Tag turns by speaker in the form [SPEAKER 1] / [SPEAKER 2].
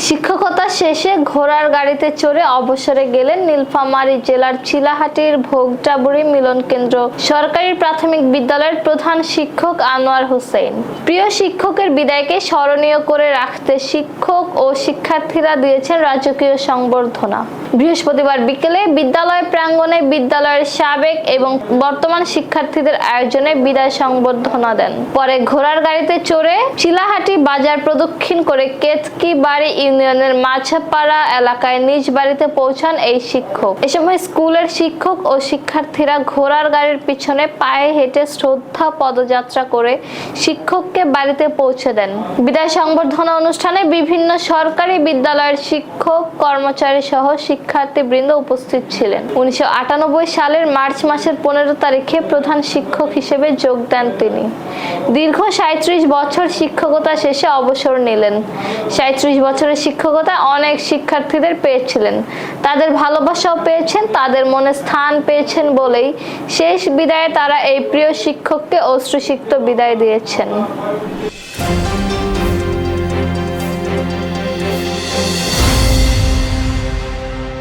[SPEAKER 1] শিক্ষকতা শেষে ঘোড়ার গাড়িতে চড়ে অবসরে গেলেন নীলফামারী জেলার চিলাহাটির ভোগটাবুড়ি মিলন কেন্দ্র সরকারি প্রাথমিক বিদ্যালয়ের প্রধান শিক্ষক আনোয়ার হোসেন। প্রিয় শিক্ষকের বিদায়কে স্মরণীয় করে রাখতে শিক্ষক ও শিক্ষার্থীরা দিয়েছেন রাজকীয় সংবর্ধনা। বৃহস্পতিবার বিকেলে বিদ্যালয় প্রাঙ্গণে বিদ্যালয়ের সাবেক এবং বর্তমান শিক্ষার্থীদের আয়োজনে বিদায় সংবর্ধনা দেন। পরে ঘোড়ার গাড়িতে চড়ে চিলাহাটি বাজার প্রদক্ষিণ করে কেতকি বাড়ি ইউনিয়নের মাঝপাড়া এলাকায় নিজ বাড়িতে পৌঁছান এই শিক্ষক। এ সময় স্কুলের শিক্ষক ও শিক্ষার্থীরা ঘোড়ার গাড়ির পিছনে পায়ে হেঁটে শ্রদ্ধা পদযাত্রা করে শিক্ষককে বাড়িতে পৌঁছে দেন। বিদায় সংবর্ধনা অনুষ্ঠানে বিভিন্ন সরকারি বিদ্যালয়ের শিক্ষক কর্মচারী সহ শিক্ষার্থীবৃন্দ উপস্থিত ছিলেন। 1998 সালের মার্চ মাসের 15 তারিখে প্রধান শিক্ষক হিসেবে যোগ দেন তিনি। দীর্ঘ 37 বছর শিক্ষকতা শেষে অবসর নিলেন। 37 বছরের শিক্ষকতা অনেক শিক্ষার্থীদের পেয়েছিলেন, তাদের ভালোবাসাও পেয়েছেন, তাদের মনে স্থান পেয়েছেন বলেই শেষ বিদায়ে তারা এই প্রিয় শিক্ষককে অশ্রুসিক্ত বিদায় দিয়েছেন।